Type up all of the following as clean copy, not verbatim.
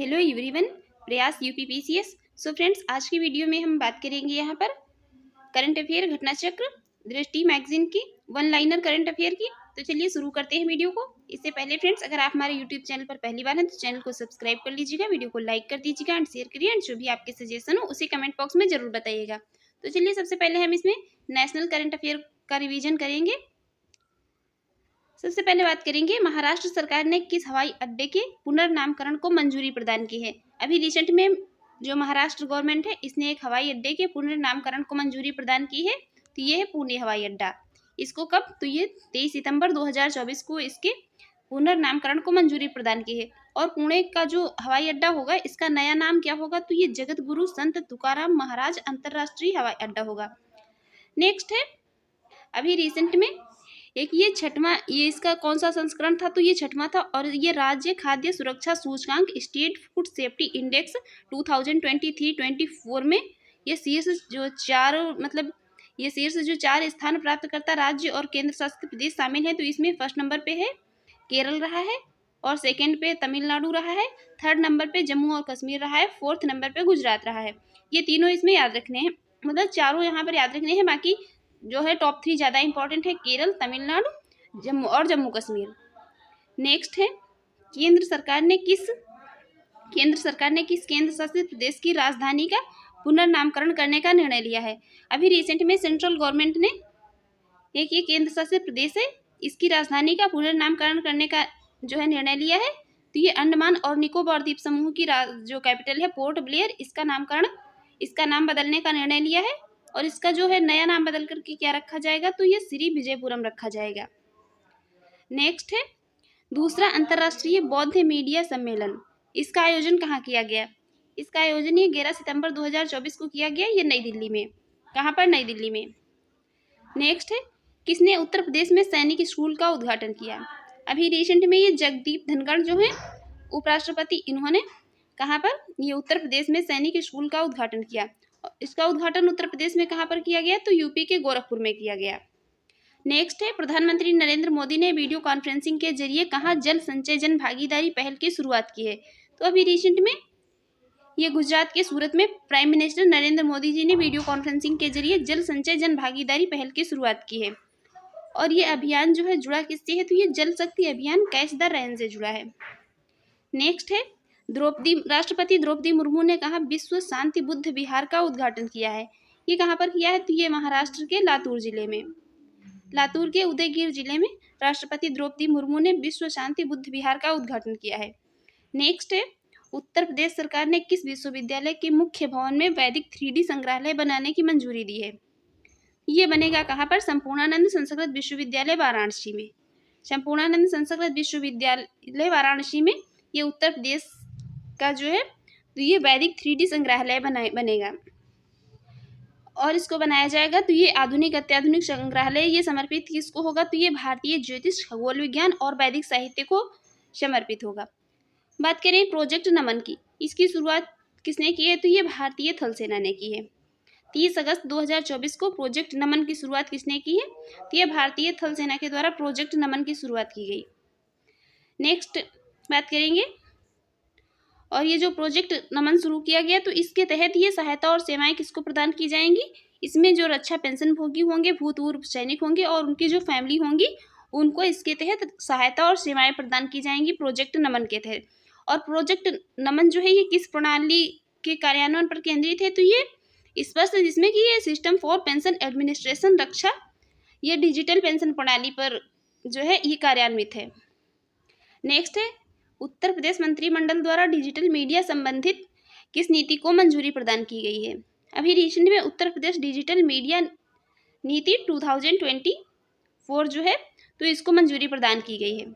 Hello everyone, प्रयास UPPCS. So friends, आज की वीडियो में हम बात करेंगे यहाँ पर करंट अफेयर घटना चक्र दृष्टि मैगजीन की वन लाइनर करंट अफेयर की। तो चलिए शुरू करते हैं वीडियो को। इससे पहले फ्रेंड्स, अगर आप हमारे यूट्यूब चैनल पर पहली बार हैं तो चैनल को सब्सक्राइब कर लीजिएगा, वीडियो को लाइक कर दीजिएगा एंड शेयर करिए एंड जो भी आपके सजेशन हो उसे कमेंट बॉक्स में जरूर बताइएगा। तो चलिए सबसे पहले हम इसमें नेशनल करंट अफेयर का रिविजन करेंगे। सबसे पहले बात करेंगे, महाराष्ट्र सरकार ने किस हवाई अड्डे के पुनर्नामकरण को मंजूरी प्रदान की है। अभी रिसेंट में जो महाराष्ट्र गवर्नमेंट है इसने एक हवाई अड्डे के पुनर्नामकरण को मंजूरी प्रदान की है। तो ये है पुणे हवाई अड्डा। इसको कब? तो ये 23 सितंबर 2024 को इसके पुनर्नामकरण को मंजूरी प्रदान की है। और पुणे का जो हवाई अड्डा होगा इसका नया नाम क्या होगा? तो ये जगत गुरु संत तुकाराम महाराज अंतर्राष्ट्रीय हवाई अड्डा होगा। नेक्स्ट है, अभी रिसेंट में एक ये छठवां, ये इसका कौन सा संस्करण था? तो ये छठवां था। और ये राज्य खाद्य सुरक्षा सूचकांक स्टेट फूड सेफ्टी इंडेक्स 2023-24 में ये शीर्ष जो चार स्थान प्राप्त करता राज्य और केंद्र शासित प्रदेश शामिल है। तो इसमें फर्स्ट नंबर पे है केरल रहा है, और सेकेंड पे तमिलनाडु रहा है, थर्ड नंबर पे जम्मू और कश्मीर रहा है, फोर्थ नंबर पे गुजरात रहा है। ये तीनों इसमें याद रखने हैं, मतलब चारों यहाँ पर याद रखने हैं। बाकी जो है टॉप 3 ज़्यादा इंपॉर्टेंट है, केरल, तमिलनाडु, जम्मू कश्मीर। नेक्स्ट है, केंद्र सरकार ने किस केंद्र शासित प्रदेश की राजधानी का पुनर्नामकरण करने का निर्णय लिया है। अभी रिसेंट में सेंट्रल गवर्नमेंट ने एक ये केंद्र शासित प्रदेश है, इसकी राजधानी का पुनर्नामकरण करने का जो है निर्णय लिया है। तो ये अंडमान और निकोबार द्वीप समूह की जो कैपिटल है पोर्ट ब्लेयर, इसका नाम बदलने का निर्णय लिया है। और इसका जो है नया नाम बदल करके क्या रखा जाएगा? तो ये श्री विजयपुरम रखा जाएगा। नेक्स्ट है, दूसरा अंतर्राष्ट्रीय बौद्ध मीडिया सम्मेलन, इसका आयोजन कहाँ किया गया? इसका आयोजन ये 11 सितंबर 2024 को किया गया, ये नई दिल्ली में। कहाँ पर? नई दिल्ली में। नेक्स्ट है, किसने उत्तर प्रदेश में सैनिक स्कूल का उद्घाटन किया? अभी रिसेंट में ये जगदीप धनखड़ जो है उपराष्ट्रपति, इन्होंने कहाँ पर? ये उत्तर प्रदेश में सैनिक स्कूल का उद्घाटन किया। इसका उद्घाटन उत्तर प्रदेश में कहाँ पर किया गया? तो यूपी के गोरखपुर में किया गया। नेक्स्ट है, प्रधानमंत्री नरेंद्र मोदी ने वीडियो कॉन्फ्रेंसिंग के जरिए कहाँ जल संचय जन भागीदारी पहल की शुरुआत की है? तो अभी रिसेंट में ये गुजरात के सूरत में प्राइम मिनिस्टर नरेंद्र मोदी जी ने वीडियो कॉन्फ्रेंसिंग के जरिए जल संचय जन भागीदारी पहल की शुरुआत की है। और ये अभियान जो है जुड़ा किससे है? तो ये जल शक्ति अभियान कैच द रेन से जुड़ा है। नेक्स्ट है, राष्ट्रपति द्रौपदी मुर्मू ने कहा विश्व शांति बुद्ध विहार का उद्घाटन किया है। ये कहाँ पर किया है? तो ये महाराष्ट्र के लातूर के उदयगिर जिले में राष्ट्रपति द्रौपदी मुर्मू ने विश्व शांति बुद्ध विहार का उद्घाटन किया है। नेक्स्ट है, उत्तर प्रदेश सरकार ने किस विश्वविद्यालय के मुख्य भवन में वैदिक 3D संग्रहालय बनाने की मंजूरी दी है? ये बनेगा कहाँ पर? संपूर्णानंद संस्कृत विश्वविद्यालय वाराणसी में। संपूर्णानंद संस्कृत विश्वविद्यालय वाराणसी में ये उत्तर प्रदेश का जो है तो ये वैदिक 3D संग्रहालय बनेगा और इसको बनाया जाएगा। तो ये आधुनिक अत्याधुनिक संग्रहालय ये समर्पित किसको होगा? तो ये भारतीय ज्योतिष, खगोल विज्ञान और वैदिक साहित्य को समर्पित होगा। बात करें प्रोजेक्ट नमन की, इसकी शुरुआत किसने की है? तो ये भारतीय थल सेना ने की है। 30 अगस्त 2024 को प्रोजेक्ट नमन की शुरुआत किसने की है? तो ये भारतीय थल सेना के द्वारा प्रोजेक्ट नमन की शुरुआत की गई। नेक्स्ट बात करेंगे, और ये जो प्रोजेक्ट नमन शुरू किया गया तो इसके तहत ये सहायता और सेवाएं किसको प्रदान की जाएंगी? इसमें जो रक्षा पेंशन भोगी होंगे, भूतपूर्व सैनिक होंगे और उनकी जो फैमिली होंगी, उनको इसके तहत सहायता और सेवाएं प्रदान की जाएंगी प्रोजेक्ट नमन के तहत। और प्रोजेक्ट नमन जो है ये किस प्रणाली के कार्यान्वयन पर केंद्रित है? तो ये स्पष्ट है जिसमें कि ये सिस्टम फॉर पेंशन एडमिनिस्ट्रेशन रक्षा, ये डिजिटल पेंशन प्रणाली पर जो है ये कार्यान्वित है। नेक्स्ट है, उत्तर प्रदेश मंत्रिमंडल द्वारा डिजिटल मीडिया संबंधित किस नीति को मंजूरी प्रदान की गई है? अभी रिसेंट में उत्तर प्रदेश डिजिटल मीडिया नीति 2024 जो है तो इसको मंजूरी प्रदान की गई है।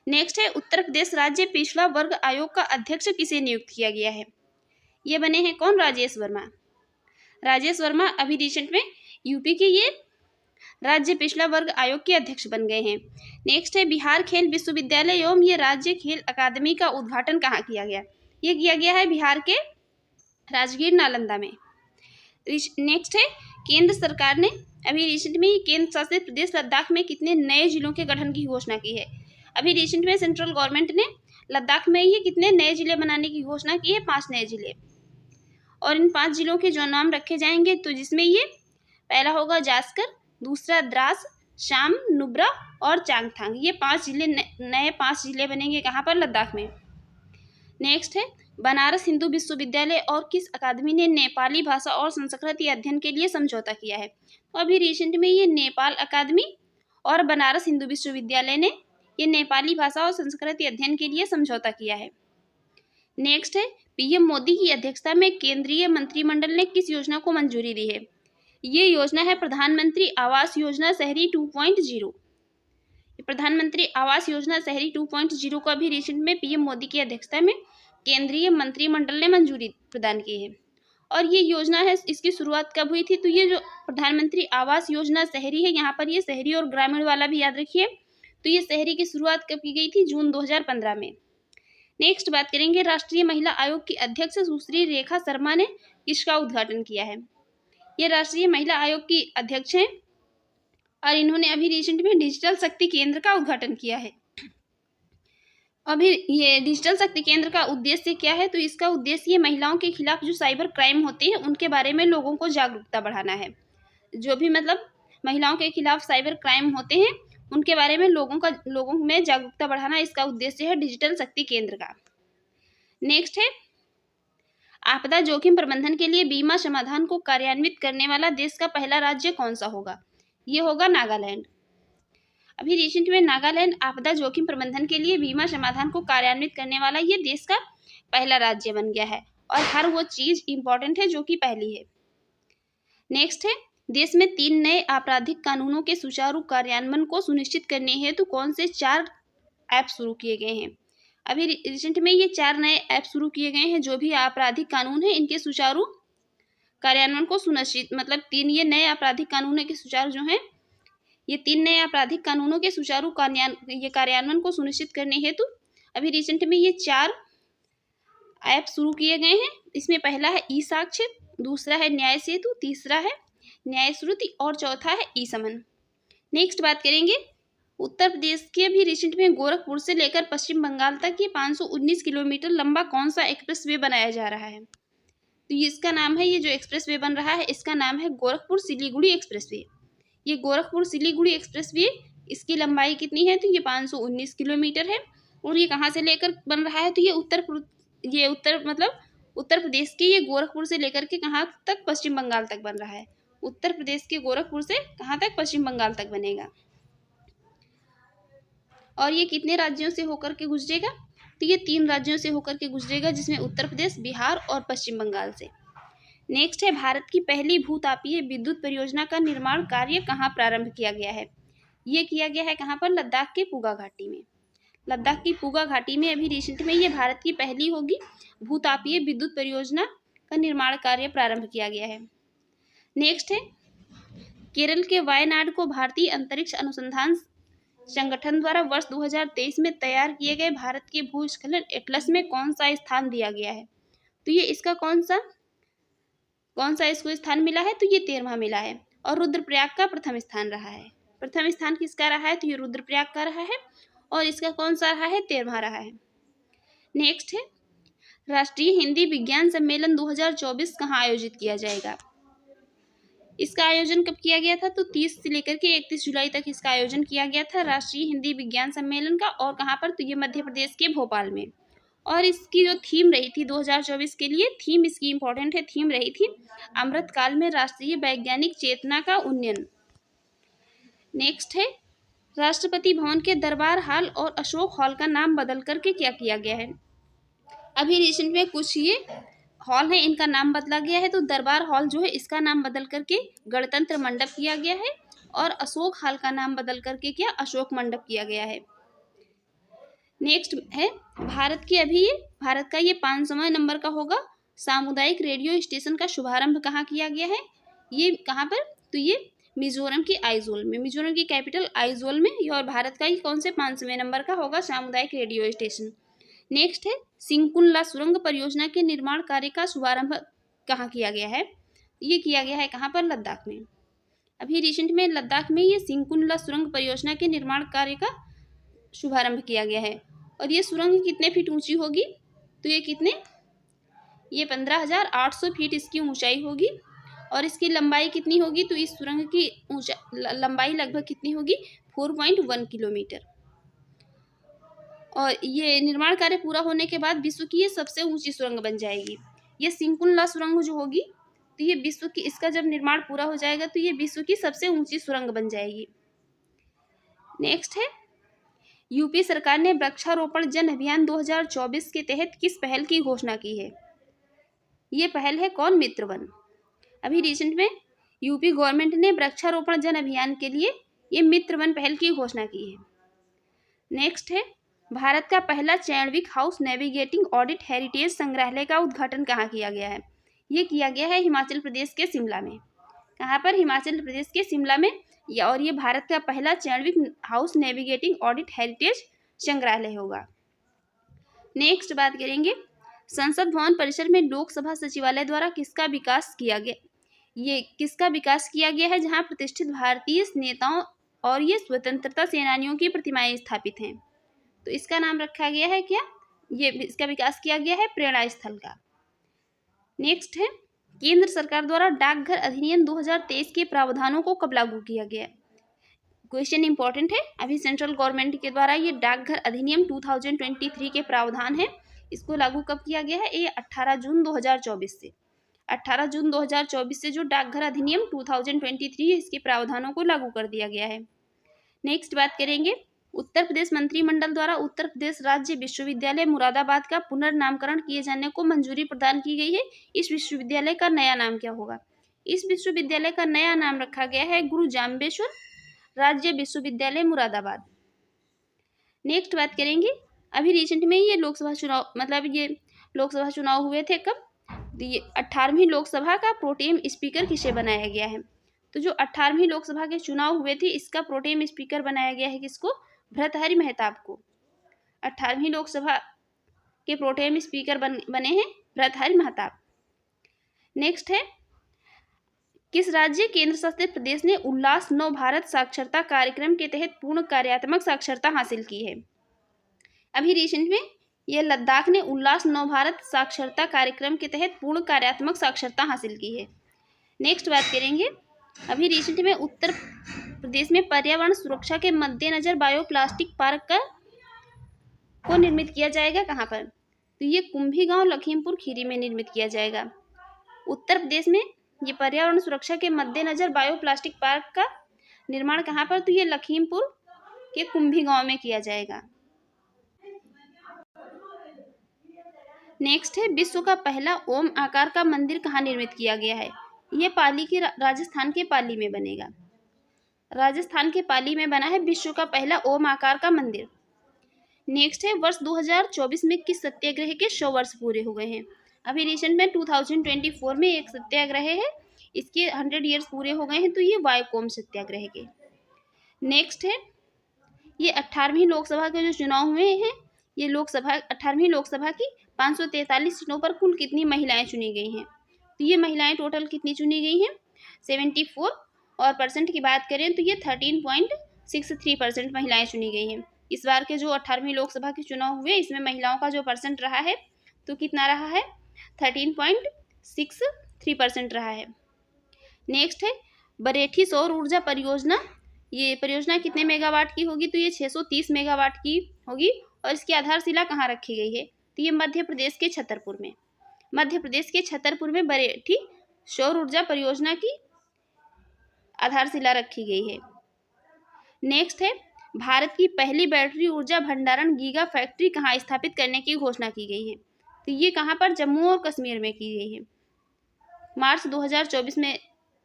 नेक्स्ट है, उत्तर प्रदेश राज्य पिछड़ा वर्ग आयोग का अध्यक्ष किसे नियुक्त किया गया है? ये बने हैं कौन? राजेश वर्मा अभी रिसेंट में यूपी के ये राज्य पिछड़ा वर्ग आयोग के अध्यक्ष बन गए हैं। नेक्स्ट है, बिहार खेल विश्वविद्यालय एवं ये राज्य खेल अकादमी का उद्घाटन कहाँ किया गया? ये किया गया है बिहार के राजगीर नालंदा में। नेक्स्ट है, केंद्र सरकार ने अभी रिसेंट में केंद्र शासित प्रदेश लद्दाख में कितने नए जिलों के गठन की घोषणा की है? अभी रिसेंट में सेंट्रल गवर्नमेंट ने लद्दाख में ये कितने नए जिले बनाने की घोषणा की है, 5 नए जिले। और इन 5 जिलों के जो नाम रखे जाएंगे तो जिसमें ये पहला होगा जास्कर, दूसरा द्रास, शाम, नुब्रा और चांगथांग। ये 5 जिले नए 5 जिले बनेंगे कहाँ पर, लद्दाख में। नेक्स्ट है बनारस हिंदू विश्वविद्यालय और किस अकादमी ने नेपाली भाषा और संस्कृति अध्ययन के लिए समझौता किया है। तो अभी रिसेंट में ये नेपाल अकादमी और बनारस हिंदू विश्वविद्यालय ने ये नेपाली भाषा और संस्कृति अध्ययन के लिए समझौता किया है। नेक्स्ट है पीएम मोदी की अध्यक्षता में केंद्रीय मंत्रिमंडल ने किस योजना को मंजूरी दी है। ये योजना है प्रधानमंत्री आवास योजना शहरी 2.0। प्रधानमंत्री आवास योजना शहरी 2.0 को अभी रिसेंट में पीएम मोदी की अध्यक्षता में केंद्रीय मंत्रिमंडल ने मंजूरी प्रदान की है। और ये योजना है, इसकी शुरुआत कब हुई थी, तो ये जो प्रधानमंत्री आवास योजना शहरी है, यहाँ पर ये शहरी और ग्रामीण वाला भी याद रखिए। तो ये शहरी की शुरुआत कब की गई थी, जून 2015 में। नेक्स्ट बात करेंगे राष्ट्रीय महिला आयोग की अध्यक्ष सुश्री रेखा शर्मा ने किसका उद्घाटन किया है। ये राष्ट्रीय महिला आयोग की अध्यक्ष हैं और इन्होंने अभी रिसेंट में डिजिटल शक्ति केंद्र का उद्घाटन किया है। अभी ये डिजिटल शक्ति केंद्र का उद्देश्य क्या है, तो इसका उद्देश्य ये महिलाओं के खिलाफ जो साइबर क्राइम होते हैं उनके बारे में लोगों को जागरूकता बढ़ाना है। जो भी मतलब महिलाओं के खिलाफ साइबर क्राइम होते हैं उनके बारे में लोगों में जागरूकता बढ़ाना इसका उद्देश्य है डिजिटल शक्ति केंद्र का। नेक्स्ट है आपदा जोखिम प्रबंधन के लिए बीमा समाधान को कार्यान्वित करने वाला देश का पहला राज्य कौन सा होगा। ये होगा नागालैंड। अभी रिसेंट में नागालैंड आपदा जोखिम प्रबंधन के लिए बीमा समाधान को कार्यान्वित करने वाला ये देश का पहला राज्य बन गया है। और हर वो चीज इंपॉर्टेंट है जो कि पहली है। नेक्स्ट है देश में 3 नए आपराधिक कानूनों के सुचारू कार्यान्वयन को सुनिश्चित करने हेतु कौन से 4 ऐप शुरू किए गए हैं। अभी रिसेंट में ये 4 नए ऐप शुरू किए गए हैं। जो भी आपराधिक कानून है इनके सुचारू कार्यान्वयन को सुनिश्चित मतलब 3 ये नए आपराधिक कानूनों के सुचारू जो हैं ये 3 नए आपराधिक कानूनों के सुचारू कार्यान्वयन को सुनिश्चित करने हेतु अभी रिसेंट में ये 4 ऐप शुरू किए गए हैं। इसमें पहला है ई साक्ष्य, दूसरा है न्याय सेतु, तीसरा है न्याय श्रुति और चौथा है ई समन। नेक्स्ट बात करेंगे उत्तर प्रदेश के भी रिसेंट में गोरखपुर से लेकर पश्चिम बंगाल तक ये 519 किलोमीटर लंबा कौन सा एक्सप्रेस वे बनाया जा रहा है। तो इसका नाम है, ये जो एक्सप्रेस वे बन रहा है इसका नाम है गोरखपुर सिलीगुड़ी एक्सप्रेस वे। ये गोरखपुर सिलीगुड़ी एक्सप्रेस वे इसकी लंबाई कितनी है, तो ये 519 किलोमीटर है। और ये कहाँ से लेकर बन रहा है, तो ये उत्तर प्रदेश के ये गोरखपुर से लेकर के कहाँ तक, पश्चिम बंगाल तक बन रहा है। उत्तर प्रदेश के गोरखपुर से कहाँ तक, पश्चिम बंगाल तक बनेगा। और ये कितने राज्यों से होकर के गुजरेगा, तो ये 3 राज्यों से होकर के गुजरेगा जिसमें उत्तर प्रदेश, बिहार और पश्चिम बंगाल से। नेक्स्ट है भारत की पहली भूतापीय विद्युत परियोजना का निर्माण कार्य कहाँ प्रारंभ किया गया है। ये किया गया है कहाँ पर, लद्दाख के पुगा घाटी में। लद्दाख की पुगा घाटी में अभी रिसेंट में ये भारत की पहली होगी भूतापीय विद्युत परियोजना का निर्माण कार्य प्रारंभ किया गया है। नेक्स्ट है केरल के वायनाड को भारतीय अंतरिक्ष अनुसंधान संगठन द्वारा वर्ष 2023 में तैयार किए गए भारत के भूस्खलन एटलस में कौन सा स्थान दिया गया है। तो ये इसका कौन सा इसको स्थान मिला है, तो ये 13वां मिला है। और रुद्रप्रयाग का प्रथम स्थान रहा है। प्रथम स्थान किसका रहा है, तो ये रुद्रप्रयाग का रहा है। और इसका कौन सा रहा है, 13वां रहा है। नेक्स्ट है राष्ट्रीय हिंदी विज्ञान सम्मेलन 2024 कहाँ आयोजित किया जाएगा। इसका आयोजन कब किया गया था, तो 30 से लेकर के 31 जुलाई तक इसका आयोजन किया गया था राष्ट्रीय हिंदी विज्ञान सम्मेलन का। और कहाँ पर, तो ये मध्य प्रदेश के भोपाल में। और इसकी जो थीम रही थी 2024 के लिए, थीम इसकी इंपॉर्टेंट है, थीम रही थी अमृतकाल में राष्ट्रीय वैज्ञानिक चेतना का उन्नयन। नेक्स्ट है राष्ट्रपति भवन के दरबार हॉल और अशोक हॉल का नाम बदल करके क्या किया गया है। अभी रिसेंट में कुछ ये हॉल है इनका नाम बदला गया है। तो दरबार हॉल जो है इसका नाम बदल करके गणतंत्र मंडप किया गया है। और अशोक हॉल का नाम बदल करके क्या, अशोक मंडप किया गया है। नेक्स्ट है भारत का ये 500वां नंबर का होगा सामुदायिक रेडियो स्टेशन का शुभारंभ कहाँ किया गया है। ये कहाँ पर, तो ये मिजोरम की आइजोल में, मिजोरम की कैपिटल आइजोल में। और भारत का ये कौन से 500वें नंबर का होगा सामुदायिक रेडियो स्टेशन। नेक्स्ट है सिंकुनला सुरंग परियोजना के निर्माण कार्य का शुभारंभ कहाँ किया गया है। ये किया गया है कहाँ पर, लद्दाख में। अभी रिसेंट में लद्दाख में ये सिंकुनला सुरंग परियोजना के निर्माण कार्य का शुभारंभ किया गया है। और ये सुरंग कितने फीट ऊंची होगी, तो ये कितने, ये 15,800 फीट इसकी ऊंचाई होगी। और इसकी लंबाई कितनी होगी, तो इस सुरंग की लंबाई लगभग कितनी होगी, 4.1 किलोमीटर। और ये निर्माण कार्य पूरा होने के बाद विश्व की ये सबसे ऊंची सुरंग बन जाएगी। ये सिंकुनला सुरंग जो होगी, तो ये विश्व की, इसका जब निर्माण पूरा हो जाएगा तो ये विश्व की सबसे ऊंची सुरंग बन जाएगी। नेक्स्ट है, यूपी सरकार ने वृक्षारोपण जन अभियान 2024 के तहत किस पहल की घोषणा की है। ये पहल है कौन, मित्र वन। अभी रिसेंट में यूपी गवर्नमेंट ने वृक्षारोपण जन अभियान के लिए ये मित्र वन पहल की घोषणा की है। नेक्स्ट है, भारत का पहला चैंडविक हाउस नेविगेटिंग ऑडिट हेरिटेज संग्रहालय का उद्घाटन कहाँ किया गया है। ये किया गया है हिमाचल प्रदेश के शिमला में। कहाँ पर, हिमाचल प्रदेश के शिमला में। और ये भारत का पहला चैंडविक हाउस नेविगेटिंग ऑडिट हेरिटेज संग्रहालय होगा। नेक्स्ट बात करेंगे, संसद भवन परिसर में लोकसभा सचिवालय द्वारा किसका विकास किया गया, ये किसका विकास किया गया है, जहां प्रतिष्ठित भारतीय नेताओं और ये स्वतंत्रता सेनानियों की प्रतिमाएं स्थापित हैं। तो इसका नाम रखा गया है क्या, ये इसका विकास किया गया है प्रेरणा स्थल का। नेक्स्ट है, केंद्र सरकार द्वारा डाकघर अधिनियम 2023 के प्रावधानों को कब लागू किया गया। क्वेश्चन इंपॉर्टेंट है। अभी सेंट्रल गवर्नमेंट के द्वारा ये डाकघर अधिनियम 2023 के प्रावधान है, इसको लागू कब किया गया है, ये 18 जून 2024 से। 18 जून 2024 से जो डाकघर अधिनियम 2023 है, इसके प्रावधानों को लागू कर दिया गया है। नेक्स्ट बात करेंगे, उत्तर प्रदेश मंत्रिमंडल द्वारा उत्तर प्रदेश राज्य विश्वविद्यालय मुरादाबाद का पुनर्नामकरण किए जाने को मंजूरी प्रदान की गई है। इस विश्वविद्यालय का नया नाम क्या होगा। इस विश्वविद्यालय का नया नाम रखा गया है गुरु जाम्बेश्वर राज्य विश्वविद्यालय मुरादाबाद। नेक्स्ट बात करेंगे, अभी रिसेंट में ये लोकसभा चुनाव, मतलब ये लोकसभा चुनाव हुए थे कब, ये 18वीं लोकसभा का प्रोटेम स्पीकर किसे बनाया गया है। तो जो 18वीं लोकसभा के चुनाव हुए थे, इसका प्रोटेम स्पीकर बनाया गया है किसको, भर्तृहरि महताब को। 18वीं लोकसभा के प्रोटेम स्पीकर बने हैं भर्तृहरि महताब। नेक्स्ट है, किस राज्य केंद्र शासित प्रदेश ने उल्लास नव भारत साक्षरता कार्यक्रम के तहत पूर्ण कार्यात्मक साक्षरता हासिल की है। अभी रिसेंट में यह लद्दाख ने उल्लास नव भारत साक्षरता कार्यक्रम के तहत पूर्ण कार्यात्मक साक्षरता हासिल की है। नेक्स्ट बात करेंगे, अभी रिसेंट में उत्तर प्रदेश में पर्यावरण सुरक्षा के मद्देनजर बायोप्लास्टिक पार्क को निर्मित किया जाएगा कहाँ पर, तो ये कुंभीगांव लखीमपुर खीरी में निर्मित किया जाएगा। उत्तर प्रदेश में ये पर्यावरण सुरक्षा के मद्देनजर बायोप्लास्टिक पार्क का निर्माण कहाँ पर, तो ये लखीमपुर के कुंभीगांव में किया जाएगा। नेक्स्ट है, विश्व का पहला ओम आकार का मंदिर कहाँ निर्मित किया गया है। ये पाली के राजस्थान के पाली में बनेगा। राजस्थान के पाली में बना है विश्व का पहला ओम आकार का मंदिर। नेक्स्ट है, वर्ष 2024 में किस सत्याग्रह के 100 वर्ष पूरे हो गए हैं। अभी रिसेंट में 2024 में एक सत्याग्रह है, इसके 100 ईयर्स पूरे हो गए हैं, तो ये वायकोम सत्याग्रह के। नेक्स्ट है, ये 18वीं लोकसभा के जो चुनाव हुए हैं, ये लोकसभा 18वीं लोकसभा की 543 सीटों पर कुल कितनी महिलाएं चुनी गई हैं, तो ये महिलाएं टोटल कितनी चुनी गई हैं, 74। और परसेंट की बात करें तो ये 13.63% महिलाएं चुनी गई हैं। इस बार के जो 18वीं लोकसभा के चुनाव हुए, इसमें महिलाओं का जो परसेंट रहा है तो कितना रहा है, 13.63% रहा है। नेक्स्ट है, बरेठी सौर ऊर्जा परियोजना, ये परियोजना कितने मेगावाट की होगी, तो ये 630 मेगावाट की होगी। और इसकी आधारशिला कहाँ रखी गई है, तो ये मध्य प्रदेश के छतरपुर में। मध्य प्रदेश के छतरपुर में बरेठी सौर ऊर्जा परियोजना की आधारशिला रखी गई है। नेक्स्ट है, भारत की पहली बैटरी ऊर्जा भंडारण गीगा फैक्ट्री कहाँ स्थापित करने की घोषणा की गई है, तो ये कहाँ पर, जम्मू और कश्मीर में की गई है। मार्च 2024 में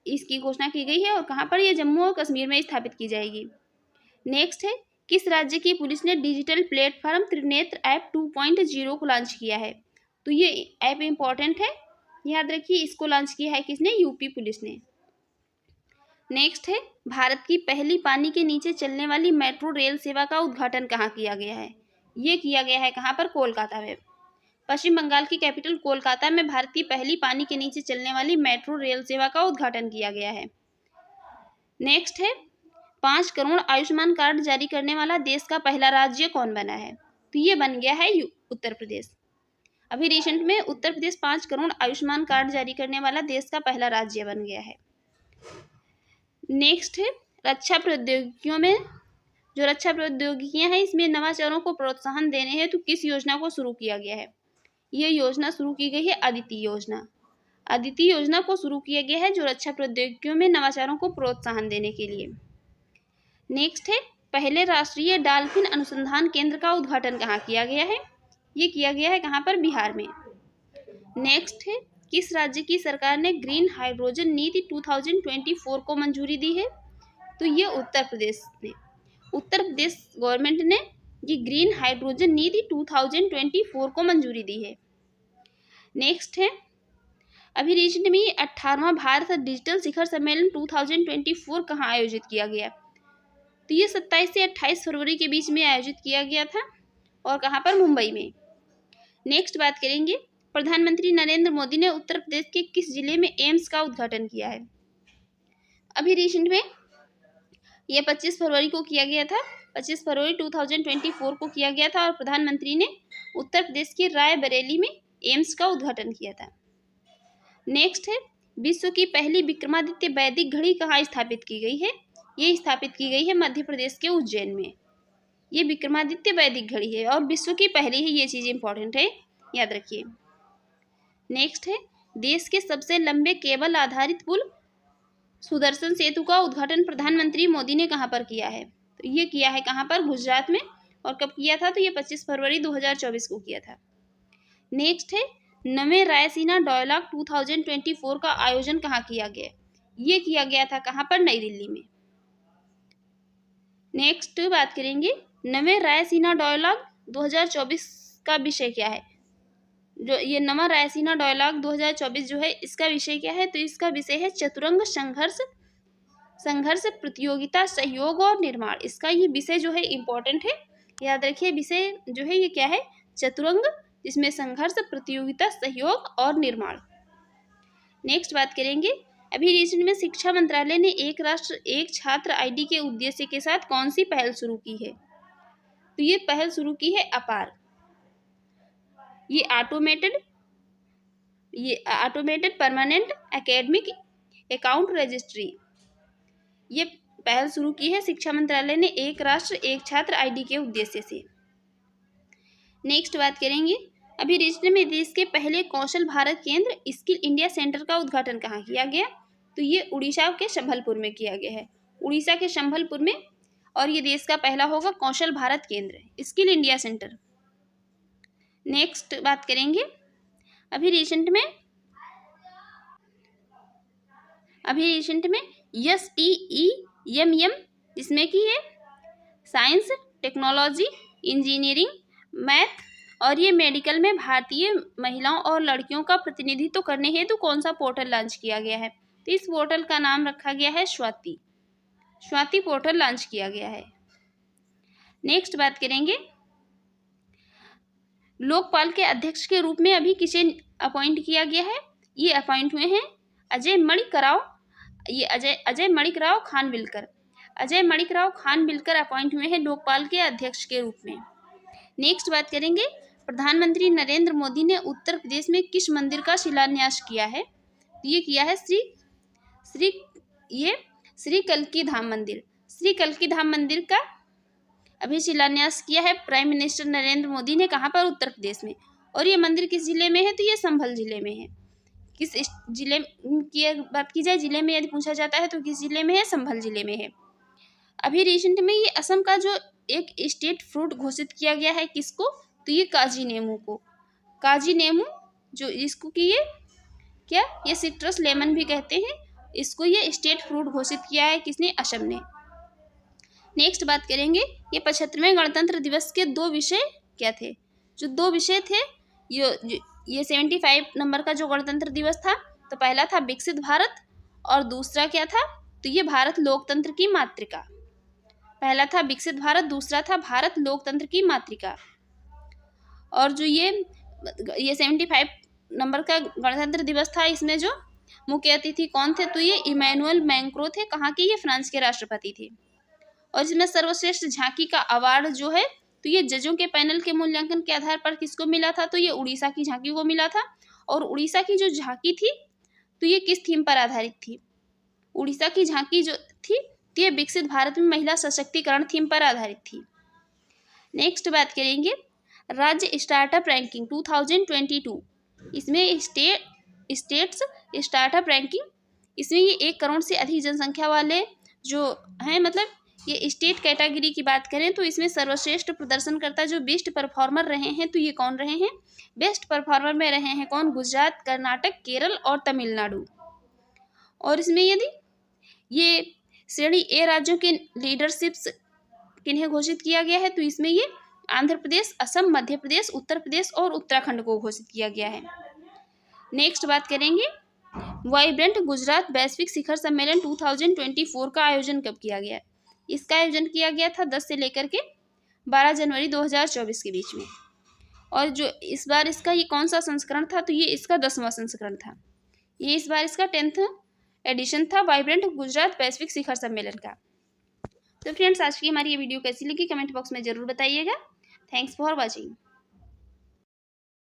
इसकी घोषणा की गई है और कहाँ पर, ये जम्मू और कश्मीर में स्थापित की जाएगी। नेक्स्ट है, किस राज्य की पुलिस ने डिजिटल प्लेटफॉर्म त्रिनेत्र ऐप 2.0 को लॉन्च किया है, तो ये ऐप इंपॉर्टेंट है, याद रखिए, इसको लॉन्च किया है किसने, यूपी पुलिस ने। नेक्स्ट है, भारत की पहली पानी के नीचे चलने वाली मेट्रो रेल सेवा का उद्घाटन कहाँ किया गया है, ये किया गया है कहाँ पर, कोलकाता में। पश्चिम बंगाल की कैपिटल कोलकाता में भारत की पहली पानी के नीचे चलने वाली मेट्रो रेल सेवा का उद्घाटन किया गया है। नेक्स्ट है, 5 करोड़ आयुष्मान कार्ड जारी करने वाला देश का पहला राज्य कौन बना है, तो तो ये बन गया है उत्तर प्रदेश। अभी रिसेंट में उत्तर प्रदेश 5 करोड़ आयुष्मान कार्ड जारी करने वाला देश का पहला राज्य बन गया है। नेक्स्ट है रक्षा प्रौद्योगिकियों में, जो रक्षा प्रौद्योगिकियां हैं इसमें नवाचारों को प्रोत्साहन देने हेतु किस योजना को शुरू किया गया है? ये योजना शुरू की गई है अदिति योजना। अदिति योजना को शुरू किया गया है जो रक्षा प्रौद्योगिकियों में नवाचारों को प्रोत्साहन देने के लिए। नेक्स्ट है पहले राष्ट्रीय डॉल्फिन अनुसंधान केंद्र का उद्घाटन कहाँ किया गया है? ये किया गया है कहाँ पर? बिहार में। नेक्स्ट है किस राज्य की सरकार ने ग्रीन हाइड्रोजन नीति 2024 को मंजूरी दी है? तो ये उत्तर प्रदेश ने, उत्तर प्रदेश गवर्नमेंट ने ये ग्रीन हाइड्रोजन नीति 2024 को मंजूरी दी है। नेक्स्ट है अभी रिसेंट में 18वां भारत डिजिटल शिखर सम्मेलन 2024 कहाँ आयोजित किया गया? तो ये 27 से 28 फरवरी के बीच में आयोजित किया गया था और कहाँ पर? मुंबई में। नेक्स्ट बात करेंगे प्रधानमंत्री नरेंद्र मोदी ने उत्तर प्रदेश के किस जिले में एम्स का उद्घाटन किया है? अभी रिसेंट में ये 25 फरवरी को किया गया था, 25 फरवरी 2024 को किया गया था और प्रधानमंत्री ने उत्तर प्रदेश के रायबरेली में एम्स का उद्घाटन किया था। नेक्स्ट है विश्व की पहली विक्रमादित्य वैदिक घड़ी कहाँ स्थापित की गई है? ये स्थापित की गई है मध्य प्रदेश के उज्जैन में। ये विक्रमादित्य वैदिक घड़ी है और विश्व की पहली है, ये चीज़ इंपॉर्टेंट है, याद रखिए। नेक्स्ट है देश के सबसे लंबे केबल आधारित पुल सुदर्शन सेतु का उद्घाटन प्रधानमंत्री मोदी ने कहाँ पर किया है? तो ये किया है कहाँ पर? गुजरात में। और कब किया था? तो ये 25 फरवरी 2024 को किया था। नेक्स्ट है नवे रायसीना डायलॉग 2024 का आयोजन कहाँ किया गया? ये किया गया था कहाँ पर? नई दिल्ली में। नेक्स्ट बात करेंगे नवे रायसीना डायलॉग 2024 का विषय क्या है? जो ये नवा रायसीना डायलॉग 2024 जो है इसका विषय क्या है? तो इसका विषय है चतुरंग संघर्ष प्रतियोगिता सहयोग और निर्माण। इसका ये विषय जो है इम्पोर्टेंट है, याद रखिए। विषय जो है ये क्या है? चतुरंग, जिसमें संघर्ष प्रतियोगिता सहयोग और निर्माण। नेक्स्ट बात करेंगे अभी रिसेंट में शिक्षा मंत्रालय ने एक राष्ट्र एक छात्र आईडी के उद्देश्य के साथ कौन सी पहल शुरू की है? तो ये पहल शुरू की है अपार। ये automated permanent academic account registry, ये पहल शुरू की है शिक्षा मंत्रालय ने एक राष्ट्र एक छात्र आईडी के उद्देश्य से। नेक्स्ट बात करेंगे अभी रिसेंट में देश के पहले कौशल भारत केंद्र स्किल इंडिया सेंटर का उद्घाटन कहाँ किया गया? तो ये उड़ीसा के संबलपुर में किया गया है, उड़ीसा के संबलपुर में। और ये देश का पहला होगा कौशल भारत केंद्र स्किल इंडिया सेंटर। नेक्स्ट बात करेंगे अभी रिसेंट में STEMM, जिसमें कि है साइंस, टेक्नोलॉजी, इंजीनियरिंग, मैथ और ये मेडिकल में भारतीय महिलाओं और लड़कियों का प्रतिनिधित्व करने हेतु कौन सा पोर्टल लॉन्च किया गया है? तो इस पोर्टल का नाम रखा गया है स्वाति पोर्टल लॉन्च किया गया है। नेक्स्ट बात करेंगे लोकपाल के अध्यक्ष के रूप में अभी किसे अपॉइंट किया गया है? ये अपॉइंट हुए हैं अजय मणिकराव खानविलकर। अजय मणिकराव खानविलकर अपॉइंट हुए हैं लोकपाल के अध्यक्ष के रूप में। नेक्स्ट बात करेंगे प्रधानमंत्री नरेंद्र मोदी ने उत्तर प्रदेश में किस मंदिर का शिलान्यास किया है? ये किया है श्री कल्की धाम मंदिर। श्री कल्की धाम मंदिर का अभी शिलान्यास किया है प्राइम मिनिस्टर नरेंद्र मोदी ने। कहाँ पर? उत्तर प्रदेश में। और ये मंदिर किस जिले में है? तो ये संभल जिले में है। किस जिले की बात की जाए, जिले में यदि पूछा जाता है तो किस जिले में है? संभल जिले में है। अभी रिसेंट में ये असम का जो एक स्टेट फ्रूट घोषित किया गया है, किसको? तो ये काजी नेमू, जो इसको कि ये सिट्रस लेमन भी कहते हैं, इसको ये स्टेट फ्रूट घोषित किया है किसने? असम ने। नेक्स्ट बात करेंगे ये 75वें गणतंत्र दिवस के 2 विषय क्या थे? जो 2 विषय थे ये 75 नंबर का जो गणतंत्र दिवस था, तो पहला था विकसित भारत और दूसरा क्या था? तो ये भारत लोकतंत्र की मातृका। पहला था विकसित भारत, दूसरा था भारत लोकतंत्र की मातृका। और जो ये 75 नंबर का गणतंत्र दिवस था, इसमें जो मुख्य अतिथि कौन थे? तो ये इमैनुअल मैक्रों थे। कहाँ के? ये फ्रांस के राष्ट्रपति थे। और इसमें सर्वश्रेष्ठ झांकी का अवार्ड जो है तो ये जजों के पैनल के मूल्यांकन के आधार पर किसको मिला था, तो ये उड़ीसा की झांकी को मिला था। और उड़ीसा की जो झांकी थी तो ये किस थीम पर आधारित थी, उड़ीसा की झांकी जो थी तो ये विकसित भारत में महिला सशक्तिकरण थीम पर आधारित थी। नेक्स्ट बात करेंगे राज्य स्टार्टअप रैंकिंग 2022। इसमें स्टेट्स स्टार्टअप रैंकिंग, इसमें ये 1 करोड़ से अधिक जनसंख्या वाले जो हैं, मतलब ये स्टेट कैटेगरी की बात करें तो इसमें सर्वश्रेष्ठ प्रदर्शनकर्ता जो बेस्ट परफॉर्मर रहे हैं तो ये कौन रहे हैं, बेस्ट परफॉर्मर में रहे हैं कौन, गुजरात, कर्नाटक, केरल और तमिलनाडु। और इसमें यदि ये श्रेणी ए राज्यों के लीडरशिप्स किन्हें घोषित किया गया है तो इसमें ये आंध्र प्रदेश, असम, मध्य प्रदेश, उत्तर प्रदेश और उत्तराखंड को घोषित किया गया है। नेक्स्ट बात करेंगे वाइब्रेंट गुजरात वैश्विक शिखर सम्मेलन 2024 का आयोजन कब किया गया। इसका आयोजन किया गया था 10 से लेकर के 12 जनवरी 2024 के बीच में। और जो इस बार इसका ये कौन सा संस्करण था, तो ये इसका 10वां संस्करण था। ये इस बार इसका 10th एडिशन था वाइब्रेंट गुजरात वैश्विक शिखर सम्मेलन का। तो फ्रेंड्स, आज की हमारी ये वीडियो कैसी लगी कमेंट बॉक्स में ज़रूर बताइएगा। Thanks for watching.